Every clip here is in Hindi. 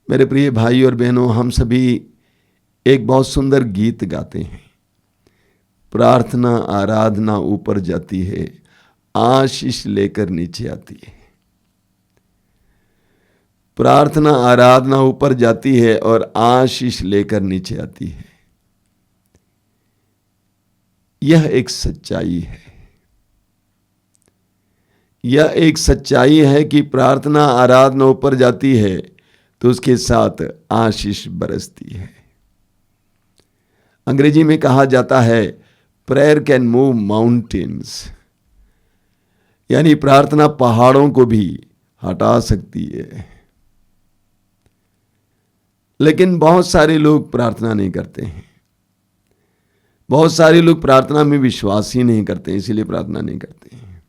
मेरे प्रिय भाई और बहनों, हम सभी एक बहुत सुंदर गीत गाते हैं। प्रार्थना आराधना ऊपर जाती है, आशीष लेकर नीचे आती है। प्रार्थना आराधना ऊपर जाती है और आशीष लेकर नीचे आती है। यह एक सच्चाई है। यह एक सच्चाई है कि प्रार्थना आराधना ऊपर जाती है तो उसके साथ आशीष बरसती है। अंग्रेजी में कहा जाता है प्रेयर कैन मूव माउंटेन्स, यानी प्रार्थना पहाड़ों को भी हटा सकती है। लेकिन बहुत सारे लोग प्रार्थना नहीं करते हैं। बहुत सारे लोग प्रार्थना में विश्वास ही नहीं करते, इसीलिए प्रार्थना नहीं करते हैं।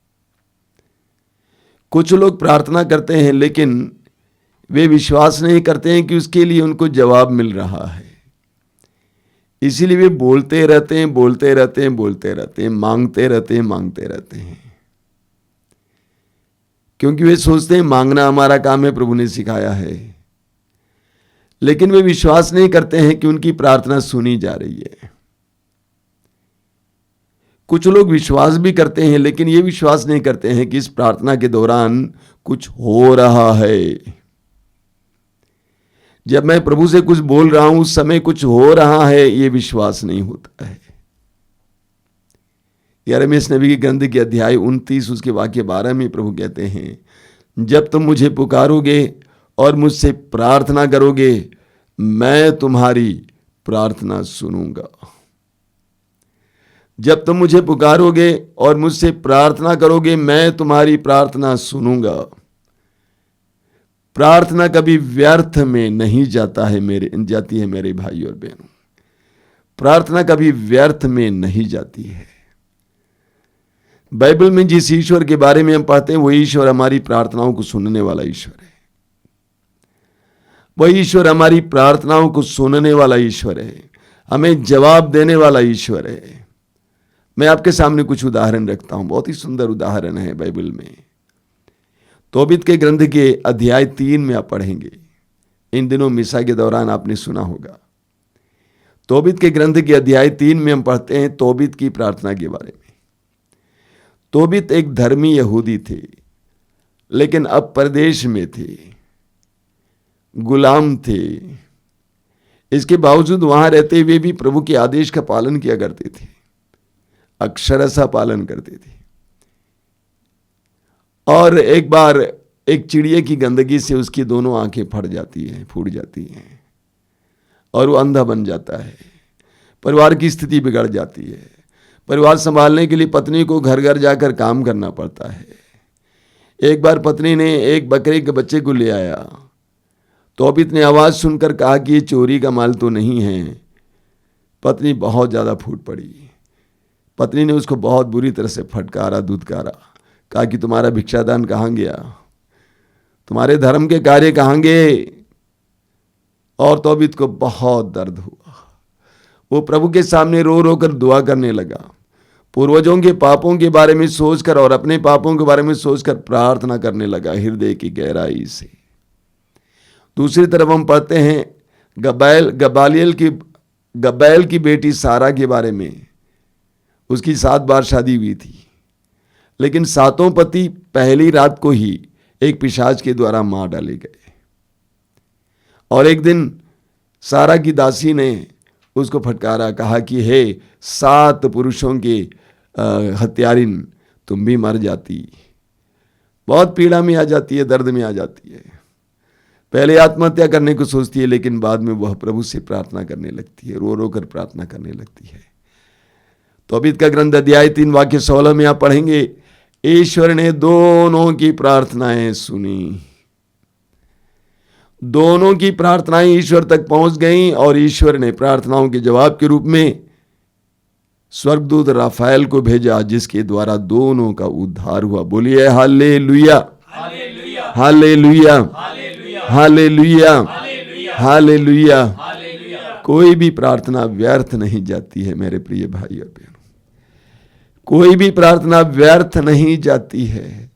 कुछ लोग प्रार्थना करते हैं लेकिन वे विश्वास नहीं करते हैं कि उसके लिए उनको जवाब मिल रहा है, इसीलिए वे बोलते रहते हैं, बोलते रहते हैं, बोलते रहते हैं, मांगते रहते हैं, मांगते रहते हैं, क्योंकि वे सोचते हैं मांगना हमारा काम है, प्रभु ने सिखाया है। लेकिन वे विश्वास नहीं करते हैं कि उनकी प्रार्थना सुनी जा रही है। कुछ लोग विश्वास भी करते हैं लेकिन ये विश्वास नहीं करते हैं कि इस प्रार्थना के दौरान कुछ हो रहा है। जब मैं प्रभु से कुछ बोल रहा हूं उस समय कुछ हो रहा है, ये विश्वास नहीं होता है। यिर्मयाह नबी की ग्रंथ के अध्याय 29 उसके वाक्य 12 में प्रभु कहते हैं, जब तुम मुझे पुकारोगे और मुझसे प्रार्थना करोगे, मैं तुम्हारी प्रार्थना सुनूंगा। जब तुम मुझे पुकारोगे और मुझसे प्रार्थना करोगे, मैं तुम्हारी प्रार्थना सुनूंगा। प्रार्थना कभी व्यर्थ में नहीं जाती है मेरे भाई और बहनों। प्रार्थना कभी व्यर्थ में नहीं जाती है। बाइबल में जिस ईश्वर के बारे में हम पढ़ते हैं, वही ईश्वर हमारी प्रार्थनाओं को सुनने वाला ईश्वर है। वही ईश्वर हमारी प्रार्थनाओं को सुनने वाला ईश्वर है, हमें जवाब देने वाला ईश्वर है। मैं आपके सामने कुछ उदाहरण रखता हूं, बहुत ही सुंदर उदाहरण है बाइबल में। तोबीत के ग्रंथ के अध्याय 3 में आप पढ़ेंगे। इन दिनों मिसा के दौरान आपने सुना होगा। तोबीत के ग्रंथ के अध्याय 3 में हम पढ़ते हैं तोबीत की प्रार्थना के बारे में। तोबीत एक धर्मी यहूदी थे, लेकिन अब परदेश में थे, गुलाम थे। इसके बावजूद वहां रहते हुए भी प्रभु के आदेश का पालन किया करते थे, अक्षरशः पालन करते थे। और एक बार एक चिड़िया की गंदगी से उसकी दोनों आंखें फूट जाती हैं और वो अंधा बन जाता है। परिवार की स्थिति बिगड़ जाती है। परिवार संभालने के लिए पत्नी को घर घर जाकर काम करना पड़ता है। एक बार पत्नी ने एक बकरे के बच्चे को ले आया। तोबीत ने आवाज़ सुनकर कहा कि ये चोरी का माल तो नहीं है। पत्नी बहुत ज़्यादा फूट पड़ी। पत्नी ने उसको बहुत बुरी तरह से फटकारा, धुतकारा, कहा कि तुम्हारा भिक्षादान कहाँ गया, तुम्हारे धर्म के कार्य कहाँ गए। और तोबीत को बहुत दर्द हुआ। वो प्रभु के सामने रो रो कर दुआ करने लगा। पूर्वजों के पापों के बारे में सोचकर और अपने पापों के बारे में सोचकर प्रार्थना करने लगा हृदय की गहराई से। दूसरी तरफ हम पढ़ते हैं गबायल की बेटी सारा के बारे में। उसकी 7 बार शादी हुई थी, लेकिन 7 पति पहली रात को ही एक पिशाच के द्वारा मार डाले गए। और एक दिन सारा की दासी ने उसको फटकारा, कहा कि हे 7 पुरुषों के हत्यारिन, तुम भी मर जाती। बहुत पीड़ा में आ जाती है, दर्द में आ जाती है। पहले आत्महत्या करने को सोचती है, लेकिन बाद में वह प्रभु से प्रार्थना करने लगती है, रो रो कर प्रार्थना करने लगती है। तोबीत का ग्रंथ अध्याय 3 वाक्य 16 में आप पढ़ेंगे, ईश्वर ने दोनों की प्रार्थनाएं सुनी। दोनों की प्रार्थनाएं ईश्वर तक पहुंच गईं और ईश्वर ने प्रार्थनाओं के जवाब के रूप में स्वर्गदूत राफेल को भेजा, जिसके द्वारा दोनों का उद्धार हुआ। बोलिए hallelujah, hallelujah, hallelujah, hallelujah, hallelujah. कोई भी प्रार्थना व्यर्थ नहीं जाती है मेरे प्रिय भाई और बहनों। कोई भी प्रार्थना व्यर्थ नहीं जाती है।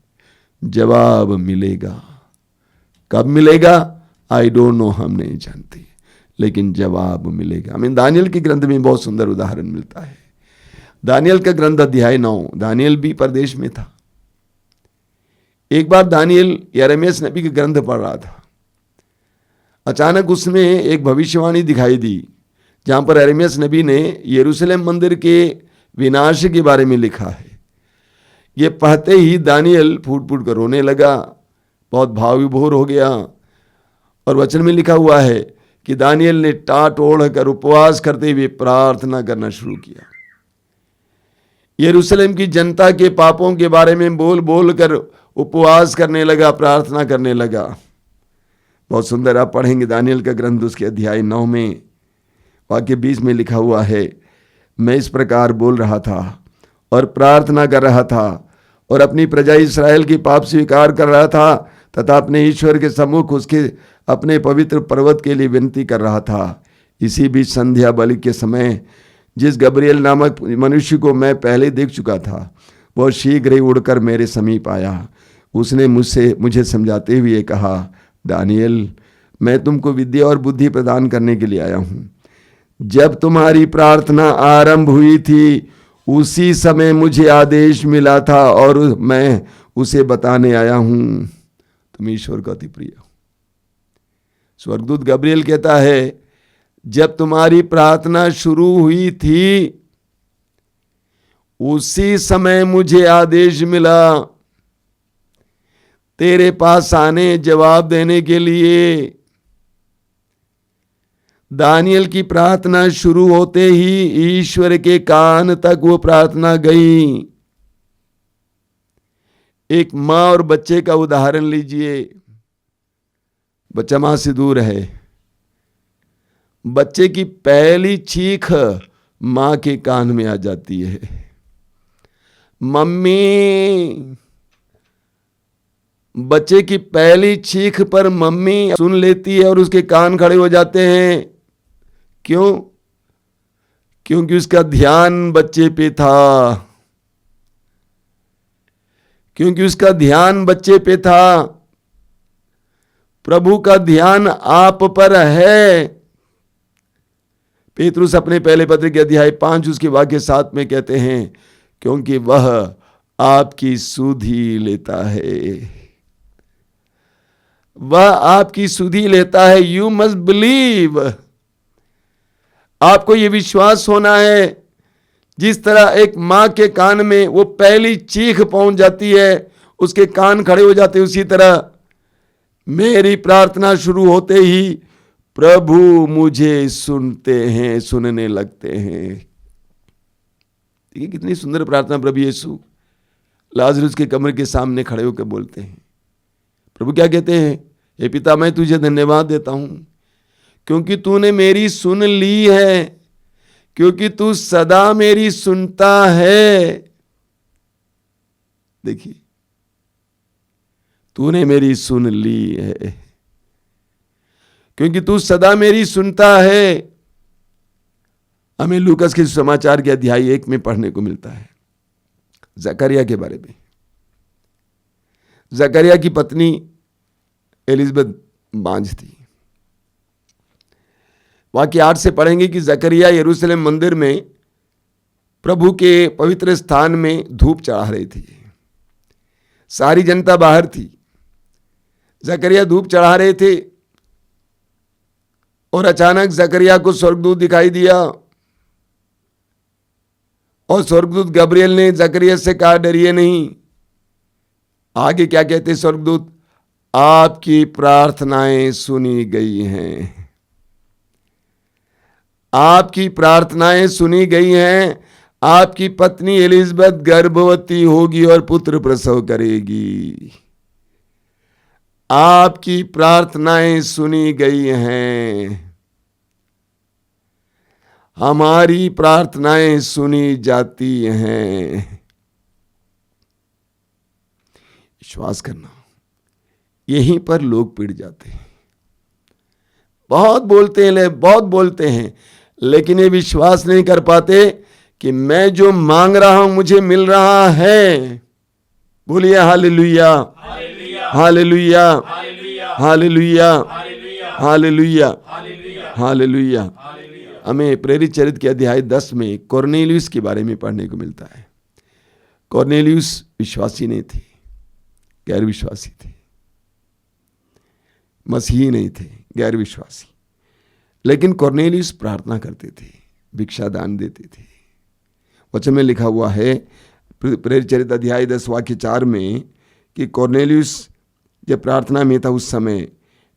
जवाब मिलेगा। कब मिलेगा? आई डोंट नो, हम नहीं जानते, लेकिन जवाब मिलेगा। हमें दानियल के ग्रंथ में बहुत सुंदर उदाहरण मिलता है। दानियल का ग्रंथ अध्याय 9, दानियल भी परदेश में था। एक बार दानियल यिर्मयाह नबी के ग्रंथ पढ़ रहा था। अचानक उसमें एक भविष्यवाणी दिखाई दी, जहां पर यिर्मयाह नबी ने यरूशलेम मंदिर के विनाश के बारे में लिखा है। ये पढ़ते ही दानियल फूट फूट कर रोने लगा, बहुत भाव विभोर हो गया। और वचन में लिखा हुआ है कि दानियल ने टाट ओढ़ कर उपवास करते हुए प्रार्थना करना शुरू किया। यरूशलेम की जनता के पापों के बारे में बोल बोल कर उपवास करने लगा, प्रार्थना करने लगा। बहुत सुंदर, आप पढ़ेंगे दानियल का ग्रंथ उसके अध्याय 9 में वाक्य 20 में लिखा हुआ है, मैं इस प्रकार बोल रहा था और प्रार्थना कर रहा था और अपनी प्रजा इस्राएल की पाप स्वीकार कर रहा था तथा अपने ईश्वर के सम्मुख उसके अपने पवित्र पर्वत के लिए विनती कर रहा था। इसी बीच संध्या बलि के समय जिस गब्रिएल नामक मनुष्य को मैं पहले देख चुका था, वह शीघ्र ही उड़कर मेरे समीप आया। उसने मुझे समझाते हुए कहा, दानियल, मैं तुमको विद्या और बुद्धि प्रदान करने के लिए आया हूँ। जब तुम्हारी प्रार्थना आरंभ हुई थी, उसी समय मुझे आदेश मिला था और मैं उसे बताने आया हूँ। तुम ईश्वर का अति प्रिय हो। स्वर्गदूत गब्रिएल कहता है, जब तुम्हारी प्रार्थना शुरू हुई थी, उसी समय मुझे आदेश मिला तेरे पास आने, जवाब देने के लिए। दानियल की प्रार्थना शुरू होते ही ईश्वर के कान तक वो प्रार्थना गई। एक मां और बच्चे का उदाहरण लीजिए। बच्चा मां से दूर है, बच्चे की पहली चीख मां के कान में आ जाती है, मम्मी। बच्चे की पहली चीख पर मम्मी सुन लेती है और उसके कान खड़े हो जाते हैं। क्यों? क्योंकि उसका ध्यान बच्चे पे था, क्योंकि उसका ध्यान बच्चे पे था। प्रभु का ध्यान आप पर है। पेतरुस अपने पहले पत्र के अध्याय 5 उसके वाक्य 7 में कहते हैं, क्योंकि वह आपकी सुधि लेता है, वह आपकी सुधि लेता है। You must believe. आपको यह विश्वास होना है, जिस तरह एक मां के कान में वो पहली चीख पहुंच जाती है, उसके कान खड़े हो जाते, उसी तरह मेरी प्रार्थना शुरू होते ही प्रभु मुझे सुनते हैं, सुनने लगते हैं। देखिए कितनी सुंदर प्रार्थना प्रभु यीशु लाजरुस के कब्र के सामने खड़े होकर बोलते हैं। प्रभु क्या कहते हैं? हे पिता, मैं तुझे धन्यवाद देता हूं क्योंकि तूने मेरी सुन ली है, क्योंकि तू सदा मेरी सुनता है। देखिए, तूने मेरी सुन ली है क्योंकि तू सदा मेरी सुनता है। हमें लूकास के समाचार के अध्याय 1 में पढ़ने को मिलता है जकरिया के बारे में। जकरिया की पत्नी एलिजबेथ बांझ थी। वाक्य 8 से पढ़ेंगे कि जकरिया यरूशलेम मंदिर में प्रभु के पवित्र स्थान में धूप चढ़ा रही थी। सारी जनता बाहर थी। जकरिया धूप चढ़ा रहे थे और अचानक जकरिया को स्वर्गदूत दिखाई दिया और स्वर्गदूत गब्रिएल ने जकरिया से कहा, डरिए नहीं। आगे क्या कहते स्वर्गदूत? आपकी प्रार्थनाएं सुनी गई हैं, आपकी प्रार्थनाएं सुनी गई हैं। आपकी पत्नी एलिजबेथ गर्भवती होगी और पुत्र प्रसव करेगी। आपकी प्रार्थनाएं सुनी गई हैं। हमारी प्रार्थनाएं सुनी जाती हैं। विश्वास करना, यहीं पर लोग पिट जाते हैं। बहुत बोलते हैं लेकिन ये विश्वास नहीं कर पाते कि मैं जो मांग रहा हूं मुझे मिल रहा है। बोलिए hallelujah, hallelujah, hallelujah. Hallelujah, hallelujah. हमें प्रेरित चरित्र के अध्याय 10 में कॉर्नेलियुस के बारे में पढ़ने को मिलता है। कॉर्नेलियुस विश्वासी नहीं थे, गैर विश्वासी थे, मसीही नहीं थे, गैर विश्वासी। लेकिन कॉर्नेलियुस प्रार्थना करते थे, भिक्षा दान देते थे। वचन में लिखा हुआ है प्रेरित चरित्र अध्याय 10 वाक्य 4 में कि कॉर्नेलियुस जब प्रार्थना में था उस समय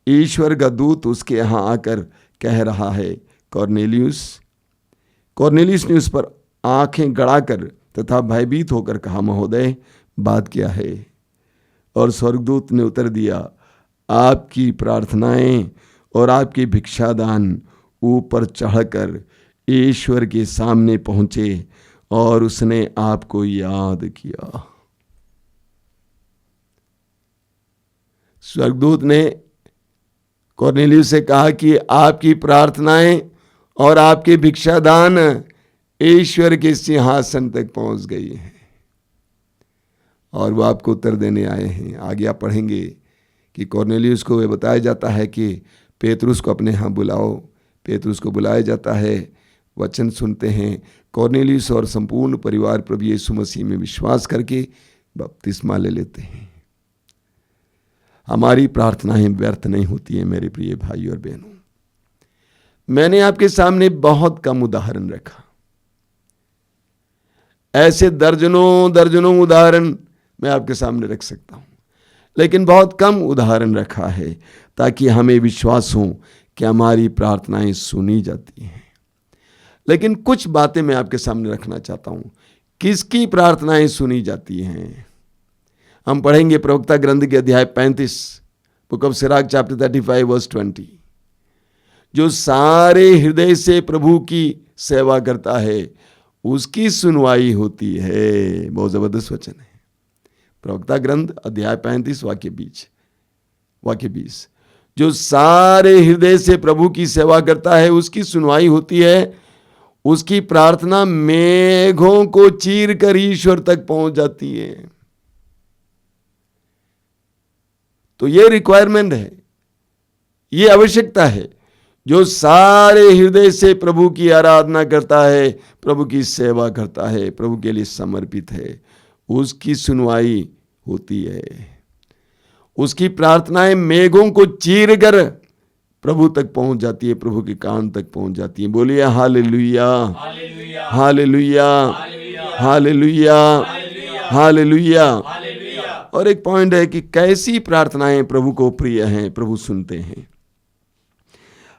ईश्वर का दूत उसके यहाँ आकर कह रहा है, कॉर्नेलियुस। कॉर्नेलियुस ने उस पर आंखें गड़ाकर तथा भयभीत होकर कहा, महोदय बात क्या है? और स्वर्गदूत ने उत्तर दिया, आपकी प्रार्थनाएं और आपके भिक्षादान ऊपर चढ़कर ईश्वर के सामने पहुंचे और उसने आपको याद किया। स्वर्गदूत ने कॉर्नेलियुस से कहा कि आपकी प्रार्थनाएं और आपके भिक्षादान ईश्वर के सिंहासन तक पहुंच गई हैं और वो आपको उत्तर देने आए हैं। आगे आप पढ़ेंगे कि कॉर्नेलियुस को यह बताया जाता है कि पेतरुस को अपने यहाँ बुलाओ। पेतरुस को बुलाया जाता है, वचन सुनते हैं। कॉर्नेलियुस और संपूर्ण परिवार प्रभु यीशु मसीह में विश्वास करके बपतिस्मा ले लेते हैं। हमारी प्रार्थनाएं व्यर्थ नहीं होती हैं मेरे प्रिय भाई और बहनों। मैंने आपके सामने बहुत कम उदाहरण रखा, ऐसे दर्जनों दर्जनों उदाहरण मैं आपके सामने रख सकता हूं, लेकिन बहुत कम उदाहरण रखा है ताकि हमें विश्वास हो कि हमारी प्रार्थनाएं सुनी जाती हैं। लेकिन कुछ बातें मैं आपके सामने रखना चाहता हूं, किसकी प्रार्थनाएं सुनी जाती हैं। हम पढ़ेंगे प्रवक्ता ग्रंथ के अध्याय 35, book of Sirach chapter 35 verse 20। जो सारे हृदय से प्रभु की सेवा करता है उसकी सुनवाई होती है। बहुत जबरदस्त वचन है। प्रवक्ता ग्रंथ अध्याय 35 वाक्य 20। जो सारे हृदय से प्रभु की सेवा करता है उसकी सुनवाई होती है। उसकी प्रार्थना मेघों को चीर कर ईश्वर तक पहुंच जाती है। तो ये रिक्वायरमेंट है, ये आवश्यकता है। जो सारे हृदय से प्रभु की आराधना करता है, प्रभु की सेवा करता है, प्रभु के लिए समर्पित है, उसकी सुनवाई होती है। उसकी प्रार्थनाएं मेघों को चीर कर प्रभु तक पहुंच जाती है, प्रभु के कान तक पहुंच जाती है। बोलिए हालेलुया, हालेलुया, हालेलुया, हालेलुया। और एक पॉइंट है कि कैसी प्रार्थनाएं प्रभु को प्रिय हैं, प्रभु सुनते हैं।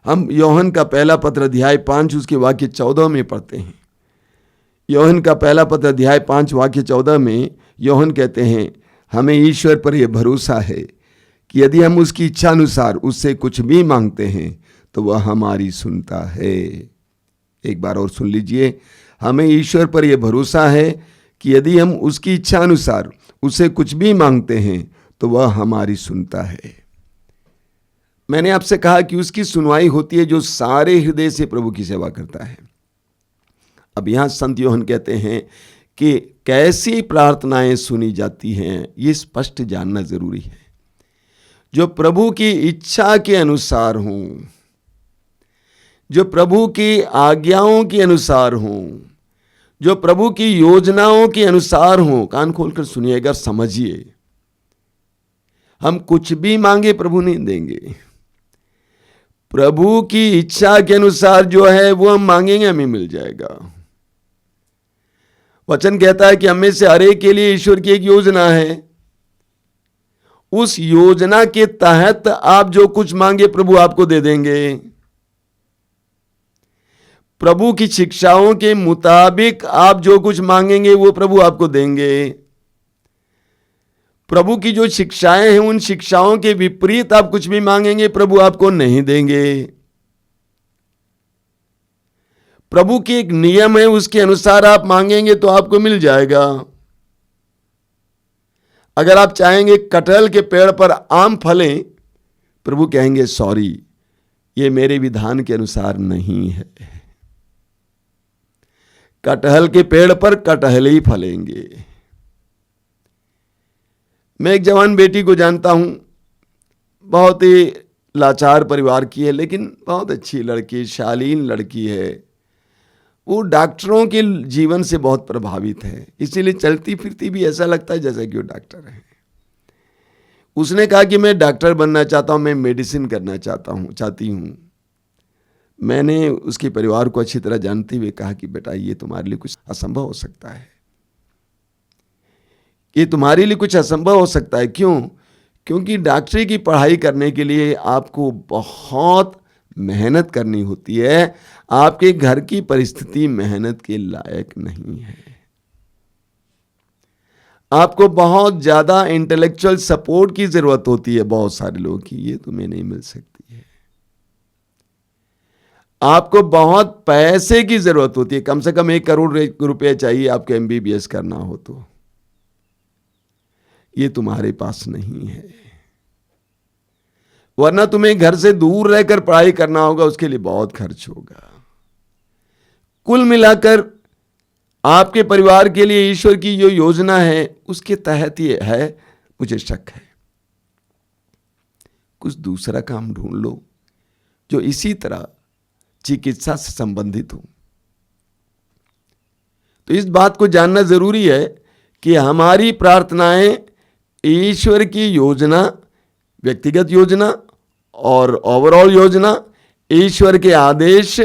हम यूहन्ना का पहला पत्र अध्याय 5 उसके वाक्य 14 में पढ़ते हैं। यूहन्ना का पहला पत्र अध्याय 5 वाक्य 14 में यूहन्ना कहते हैं, हमें ईश्वर पर यह भरोसा है कि यदि हम उसकी इच्छा अनुसार उससे कुछ भी मांगते हैं तो वह हमारी सुनता है। एक बार और सुन लीजिए, हमें ईश्वर पर यह भरोसा है कि यदि हम उसकी इच्छा अनुसार उससे कुछ भी मांगते हैं तो वह हमारी सुनता है। मैंने आपसे कहा कि उसकी सुनवाई होती है जो सारे हृदय से प्रभु की सेवा करता है। अब यहां संत यूहन्ना कहते हैं कि कैसी प्रार्थनाएं सुनी जाती हैं, ये स्पष्ट जानना जरूरी है। जो प्रभु की इच्छा के अनुसार हों, जो प्रभु की आज्ञाओं के अनुसार हों, जो प्रभु की योजनाओं के अनुसार हों। कान खोलकर सुनिएगा, समझिए। हम कुछ भी मांगे प्रभु नहीं देंगे। प्रभु की इच्छा के अनुसार जो है वो हम मांगेंगे, हमें मिल जाएगा। वचन कहता है कि हमें से हर एक के लिए ईश्वर की एक योजना है। उस योजना के तहत आप जो कुछ मांगे प्रभु आपको दे देंगे। प्रभु की शिक्षाओं के मुताबिक आप जो कुछ मांगेंगे वो प्रभु आपको देंगे। प्रभु की जो शिक्षाएं हैं उन शिक्षाओं के विपरीत आप कुछ भी मांगेंगे प्रभु आपको नहीं देंगे। प्रभु की एक नियम है, उसके अनुसार आप मांगेंगे तो आपको मिल जाएगा। अगर आप चाहेंगे कटहल के पेड़ पर आम फलें, प्रभु कहेंगे सॉरी, ये मेरे विधान के अनुसार नहीं है। कटहल के पेड़ पर कटहल ही फलेंगे। मैं एक जवान बेटी को जानता हूं, बहुत ही लाचार परिवार की है, लेकिन बहुत अच्छी लड़की, शालीन लड़की है। वो डॉक्टरों के जीवन से बहुत प्रभावित है, इसीलिए चलती फिरती भी ऐसा लगता है जैसा कि वो डॉक्टर है। उसने कहा कि मैं डॉक्टर बनना चाहता हूँ, मैं मेडिसिन करना चाहती हूँ। मैंने उसके परिवार को अच्छी तरह जानते हुए कहा कि बेटा ये तुम्हारे लिए कुछ असंभव हो सकता है, ये तुम्हारे लिए कुछ असंभव हो सकता है। क्यों? क्योंकि डॉक्टरी की पढ़ाई करने के लिए आपको बहुत मेहनत करनी होती है। आपके घर की परिस्थिति मेहनत के लायक नहीं है। आपको बहुत ज्यादा इंटेलेक्चुअल सपोर्ट की जरूरत होती है बहुत सारे लोगों की, ये तुम्हें नहीं मिल सकती है। आपको बहुत पैसे की जरूरत होती है, कम से कम 1 करोड़ रुपए चाहिए आपको MBBS करना हो तो, ये तुम्हारे पास नहीं है। वरना तुम्हें घर से दूर रहकर पढ़ाई करना होगा, उसके लिए बहुत खर्च होगा। कुल मिलाकर आपके परिवार के लिए ईश्वर की जो योजना है उसके तहत ये है, मुझे शक है। कुछ दूसरा काम ढूंढ लो जो इसी तरह चिकित्सा से संबंधित हो। तो इस बात को जानना जरूरी है कि हमारी प्रार्थनाएं ईश्वर की योजना, व्यक्तिगत योजना और ओवरऑल योजना, ईश्वर के आदेश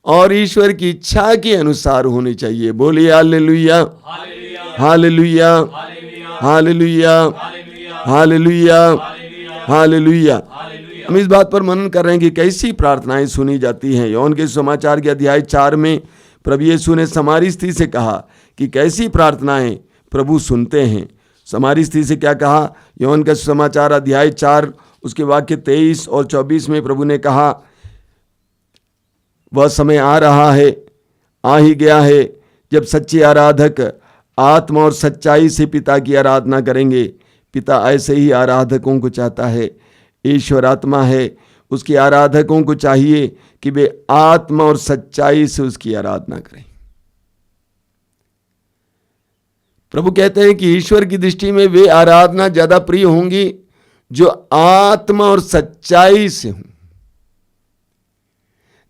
और ईश्वर की इच्छा के अनुसार होनी चाहिए। बोलिए hallelujah, hallelujah, hallelujah, hallelujah, hallelujah. हम इस बात पर मनन कर रहे हैं कि कैसी प्रार्थनाएं सुनी जाती हैं। यूहन्ना के समाचार के अध्याय 4 में प्रभु यीशु ने समारी स्त्री से कहा कि कैसी प्रार्थनाएं प्रभु सुनते हैं। समारी स्त्री से क्या कहा? यूहन्ना के समाचार अध्याय 4 उसके वाक्य 23 और 24 में प्रभु ने कहा, वह समय आ रहा है, आ ही गया है, जब सच्चे आराधक आत्मा और सच्चाई से पिता की आराधना करेंगे। पिता ऐसे ही आराधकों को चाहता है। ईश्वर आत्मा है, उसके आराधकों को चाहिए कि वे आत्मा और सच्चाई से उसकी आराधना करें। प्रभु कहते हैं कि ईश्वर की दृष्टि में वे आराधना ज्यादा प्रिय होंगी जो आत्मा और सच्चाई से हों।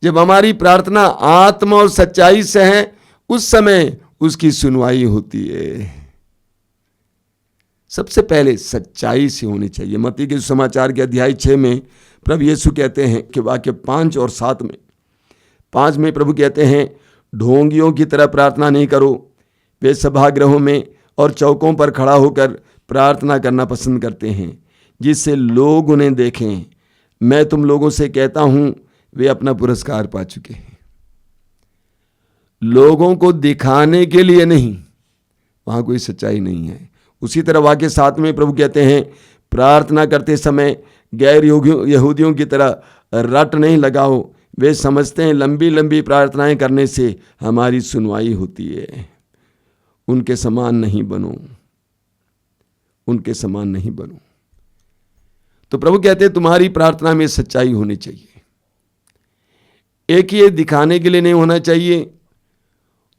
जब हमारी प्रार्थना आत्मा और सच्चाई से है, उस समय उसकी सुनवाई होती है। सबसे पहले सच्चाई से होनी चाहिए। मत्ती के समाचार के अध्याय 6 में प्रभु यीशु कहते हैं कि वाक्य 5 और 7 में, 5 में प्रभु कहते हैं, ढोंगियों की तरह प्रार्थना नहीं करो। वे सभागृहों में और चौकों पर खड़ा होकर प्रार्थना करना पसंद करते हैं, जिससे लोग उन्हें देखें। मैं तुम लोगों से कहता हूं, वे अपना पुरस्कार पा चुके हैं। लोगों को दिखाने के लिए नहीं, वहां कोई सच्चाई नहीं है। उसी तरह वाक्य 7 में प्रभु कहते हैं, प्रार्थना करते समय गैर यहूदियों की तरह रट नहीं लगाओ। वे समझते हैं लंबी लंबी प्रार्थनाएं करने से हमारी सुनवाई होती है। उनके समान नहीं बनो, उनके समान नहीं बनो। तो प्रभु कहते हैं तुम्हारी प्रार्थना में सच्चाई होनी चाहिए। एक ये दिखाने के लिए नहीं होना चाहिए,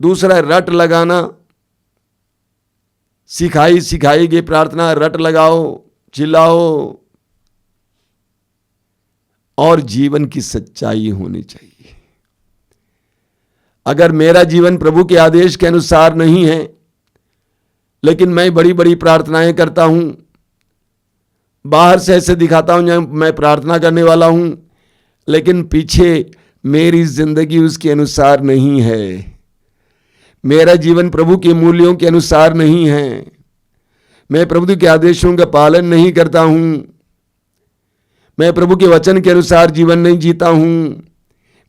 दूसरा रट लगाना, सिखाई गई प्रार्थना रट लगाओ, चिल्लाओ, और जीवन की सच्चाई होनी चाहिए। अगर मेरा जीवन प्रभु के आदेश के अनुसार नहीं है, लेकिन मैं बड़ी बड़ी प्रार्थनाएं करता हूं, बाहर से ऐसे दिखाता हूं मैं प्रार्थना करने वाला हूं, लेकिन पीछे मेरी जिंदगी उसके अनुसार नहीं है, मेरा जीवन प्रभु के मूल्यों के अनुसार नहीं है, मैं प्रभु के आदेशों का पालन नहीं करता हूं, मैं प्रभु के वचन के अनुसार जीवन नहीं जीता हूं,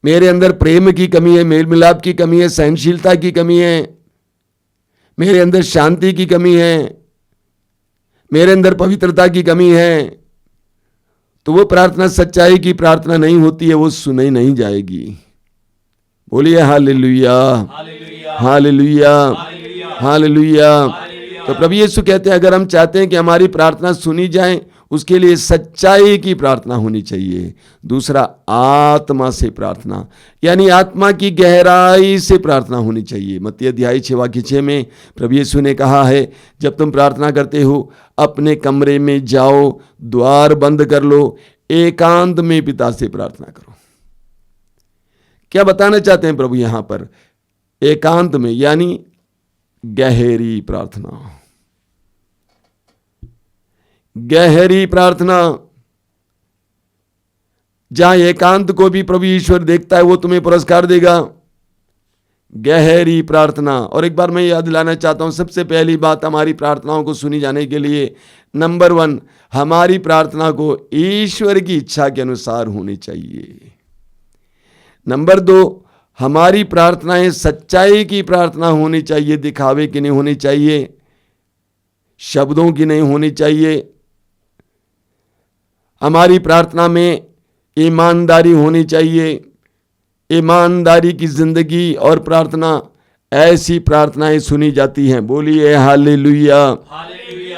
मेरे अंदर प्रेम की कमी है, मेल मिलाप की कमी है, सहनशीलता की कमी है, मेरे अंदर शांति की कमी है, मेरे अंदर पवित्रता की कमी है, तो वो प्रार्थना सच्चाई की प्रार्थना नहीं होती है, वो सुनी नहीं जाएगी। बोलिए हालेलुया, हालेलुया, हालेलुया। तो प्रभु यीशु कहते हैं अगर हम चाहते हैं कि हमारी प्रार्थना सुनी जाए, उसके लिए सच्चाई की प्रार्थना होनी चाहिए। दूसरा, आत्मा से प्रार्थना, यानी आत्मा की गहराई से प्रार्थना होनी चाहिए। मत्ती अध्याय 6 वाक्य 6 में प्रभु यीशु ने कहा है, जब तुम प्रार्थना करते हो अपने कमरे में जाओ, द्वार बंद कर लो, एकांत में पिता से प्रार्थना करो। क्या बताना चाहते हैं प्रभु यहां पर? एकांत में यानी गहरी प्रार्थना। गहरी प्रार्थना, जहां एकांत को भी प्रभु ईश्वर देखता है, वो तुम्हें पुरस्कार देगा। गहरी प्रार्थना। और एक बार मैं याद दिलाना चाहता हूं, सबसे पहली बात हमारी प्रार्थनाओं को सुनी जाने के लिए, नंबर 1, हमारी प्रार्थना को ईश्वर की इच्छा के अनुसार होनी चाहिए। नंबर 2, हमारी प्रार्थनाएं सच्चाई की प्रार्थना होनी चाहिए, दिखावे की नहीं होनी चाहिए, शब्दों की नहीं होनी चाहिए। हमारी प्रार्थना में ईमानदारी होनी चाहिए। ईमानदारी की जिंदगी और प्रार्थना, ऐसी प्रार्थनाएं सुनी जाती हैं। बोलिए हालेलुया,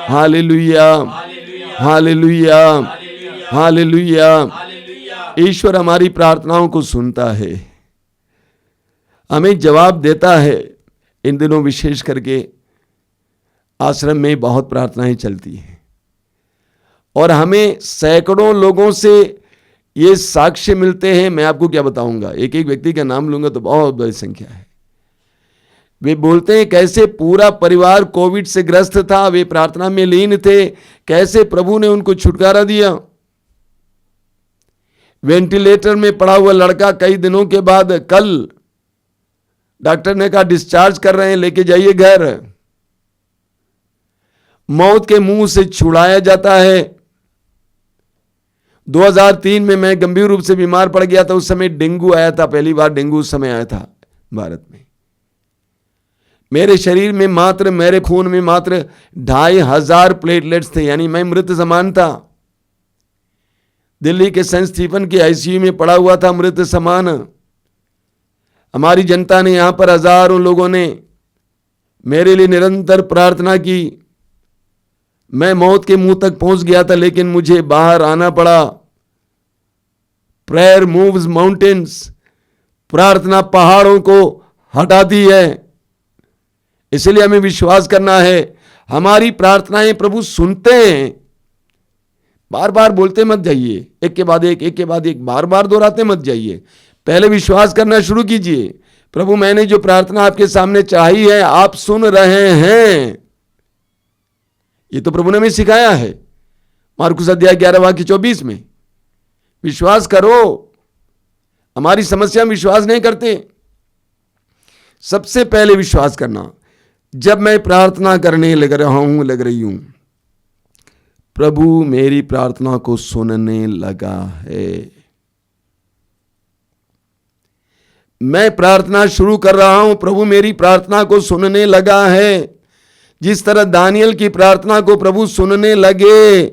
हालेलुया, हालेलुया, हालेलुया। ईश्वर हमारी प्रार्थनाओं को सुनता है, हमें जवाब देता है। इन दिनों विशेष करके आश्रम में बहुत प्रार्थनाएं चलती हैं और हमें सैकड़ों लोगों से ये साक्ष्य मिलते हैं। मैं आपको क्या बताऊंगा, एक एक व्यक्ति का नाम लूंगा तो बहुत बड़ी संख्या है। वे बोलते हैं कैसे पूरा परिवार कोविड से ग्रस्त था, वे प्रार्थना में लीन थे, कैसे प्रभु ने उनको छुटकारा दिया। वेंटिलेटर में पड़ा हुआ लड़का कई दिनों के बाद कल डॉक्टर ने कहा डिस्चार्ज कर रहे हैं, लेके जाइए घर। मौत के मुंह से छुड़ाया जाता है। 2003 में मैं गंभीर रूप से बीमार पड़ गया था। उस समय डेंगू आया था, पहली बार डेंगू उस समय आया था भारत में। मेरे शरीर में मात्र, मेरे खून में मात्र 2500 प्लेटलेट्स थे, यानी मैं मृत समान था। दिल्ली के सेंट स्टीफन के आईसीयू में पड़ा हुआ था, मृत समान। हमारी जनता ने, यहां पर हजारों लोगों ने मेरे लिए निरंतर प्रार्थना की। मैं मौत के मुंह तक पहुंच गया था, लेकिन मुझे बाहर आना पड़ा। प्रेयर मूव्स माउंटेन्स, प्रार्थना पहाड़ों को हटाती है। इसलिए हमें विश्वास करना है, हमारी प्रार्थनाएं प्रभु सुनते हैं। बार बार बोलते मत जाइए, एक के बाद एक, एक के बाद एक, बार बार दोहराते मत जाइए। पहले विश्वास करना शुरू कीजिए, प्रभु मैंने जो प्रार्थना आपके सामने चाही है, आप सुन रहे हैं। ये तो प्रभु ने हमें सिखाया है, मार्कुस अध्याय 11 वाक्य 24 में। विश्वास करो। हमारी समस्या में विश्वास नहीं करते। सबसे पहले विश्वास करना, जब मैं प्रार्थना करने लग रहा हूं, लग रही हूं, प्रभु मेरी प्रार्थना को सुनने लगा है। मैं प्रार्थना शुरू कर रहा हूं, प्रभु मेरी प्रार्थना को सुनने लगा है। जिस तरह दानियल की प्रार्थना को प्रभु सुनने लगे,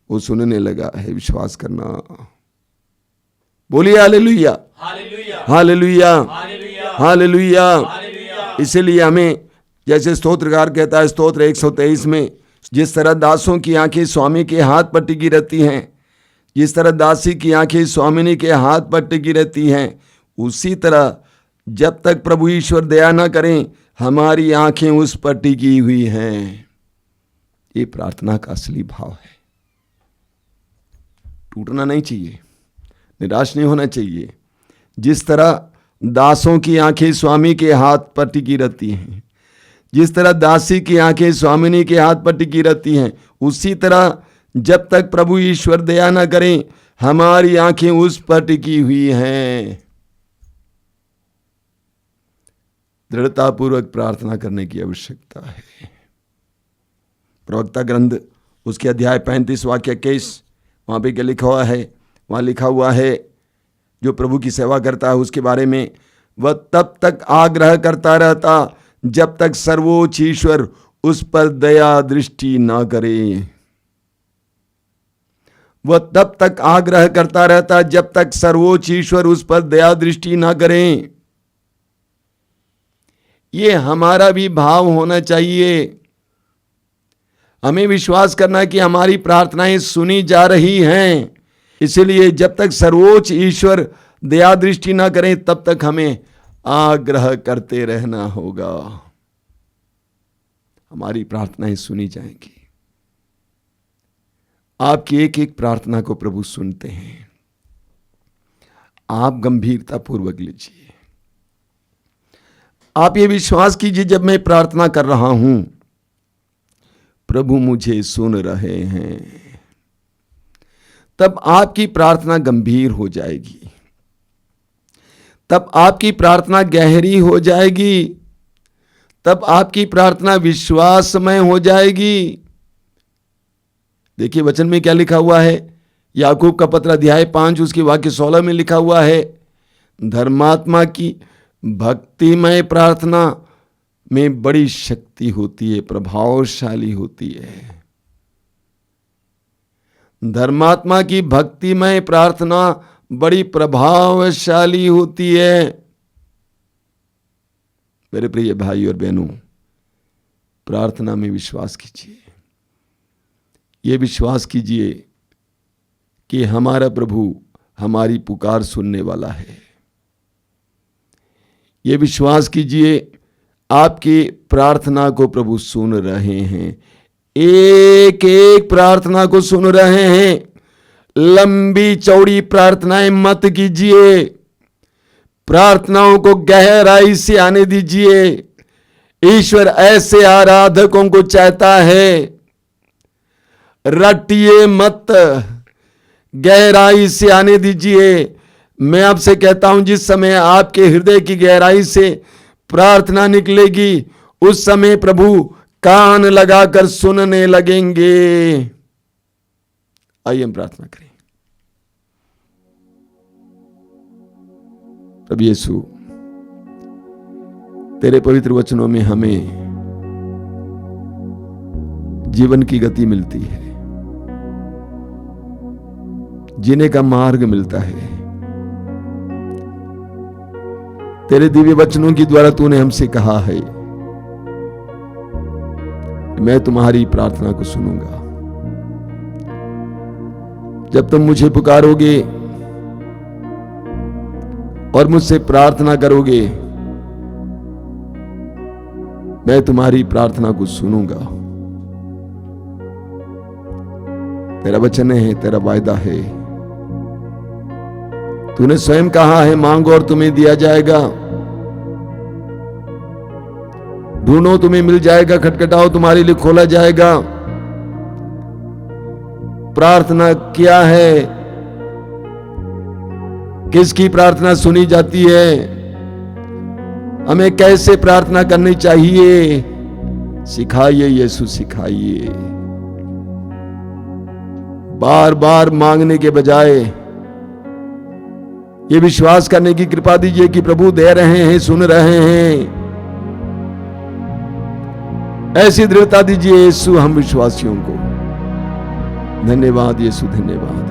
वो सुनने लगा है। विश्वास करना। बोलिए हालेलुया, हालेलुया, हालेलुया। इसलिए हमें, जैसे स्तोत्रकार कहता है स्तोत्र 123 में, जिस तरह दासों की आंखें स्वामी के हाथ पर टिकी रहती हैं, जिस तरह दासी की आंखें स्वामिनी के हाथ पर टिकी रहती हैं, उसी तरह जब तक प्रभु ईश्वर दया ना करें, हमारी आंखें उस पर टिकी हुई हैं। ये प्रार्थना का असली भाव है। टूटना नहीं चाहिए, निराश नहीं होना चाहिए। जिस तरह दासों की आंखें स्वामी के हाथ पर टिकी रहती हैं, जिस तरह दासी की आंखें स्वामिनी के हाथ पर टिकी रहती हैं, उसी तरह जब तक प्रभु ईश्वर दया न करें, हमारी आंखें उस पर टिकी हुई हैं। दृढ़तापूर्वक प्रार्थना करने की आवश्यकता है। प्रवक्ता ग्रंथ उसके अध्याय 35 वाक्य 21, वहाँ पे क्या लिखा हुआ है? वहाँ लिखा हुआ है, जो प्रभु की सेवा करता है उसके बारे में, वह तब तक आग्रह करता रहता जब तक सर्वोच्च ईश्वर उस पर दया दृष्टि ना करे। वह तब तक आग्रह करता रहता जब तक सर्वोच्च ईश्वर उस पर दया दृष्टि ना करें। ये हमारा भी भाव होना चाहिए। हमें विश्वास करना कि हमारी प्रार्थनाएं सुनी जा रही हैं। इसलिए जब तक सर्वोच्च ईश्वर दया दृष्टि ना करें, तब तक हमें आग्रह करते रहना होगा। हमारी प्रार्थनाएं सुनी जाएंगी। आपकी एक एक प्रार्थना को प्रभु सुनते हैं। आप गंभीरता पूर्वक लीजिए। आप ये विश्वास कीजिए, जब मैं प्रार्थना कर रहा हूं प्रभु मुझे सुन रहे हैं। तब आपकी प्रार्थना गंभीर हो जाएगी, तब आपकी प्रार्थना गहरी हो जाएगी, तब आपकी प्रार्थना विश्वासमय हो जाएगी। देखिए वचन में क्या लिखा हुआ है, याकूब का पत्र अध्याय 5 उसके वाक्य 16 में लिखा हुआ है, धर्मात्मा की भक्तिमय प्रार्थना में बड़ी शक्ति होती है, प्रभावशाली होती है। धर्मात्मा की भक्तिमय प्रार्थना बड़ी प्रभावशाली होती है। मेरे प्रिय भाई और बहनों, प्रार्थना में विश्वास कीजिए। ये विश्वास कीजिए कि हमारा प्रभु हमारी पुकार सुनने वाला है। ये विश्वास कीजिए आपकी प्रार्थना को प्रभु सुन रहे हैं, एक एक प्रार्थना को सुन रहे हैं। लंबी चौड़ी प्रार्थनाएं मत कीजिए, प्रार्थनाओं को गहराई से आने दीजिए। ईश्वर ऐसे आराधकों को चाहता है। रटिए मत, गहराई से आने दीजिए। मैं आपसे कहता हूं, जिस समय आपके हृदय की गहराई से प्रार्थना निकलेगी, उस समय प्रभु कान लगाकर सुनने लगेंगे। आइए हम प्रार्थना करें। प्रभु यीशु, तेरे पवित्र वचनों में हमें जीवन की गति मिलती है, जीने का मार्ग मिलता है। तेरे दिव्य वचनों के द्वारा तूने हमसे कहा है, मैं तुम्हारी प्रार्थना को सुनूंगा। जब तुम मुझे पुकारोगे और मुझसे प्रार्थना करोगे, मैं तुम्हारी प्रार्थना को सुनूंगा। तेरा वचन है, तेरा वायदा है। तूने स्वयं कहा है, मांगो और तुम्हें दिया जाएगा, ढूंढो तुम्हें मिल जाएगा, खटखटाओ तुम्हारे लिए खोला जाएगा। प्रार्थना क्या है, किसकी प्रार्थना सुनी जाती है, हमें कैसे प्रार्थना करनी चाहिए, सिखाइए यीशु, सिखाइए। बार बार मांगने के बजाय ये विश्वास करने की कृपा दीजिए कि प्रभु दे रहे हैं, सुन रहे हैं। ऐसी दृढ़ता दीजिए यीशु हम विश्वासियों को। धन्यवाद यीशु, धन्यवाद।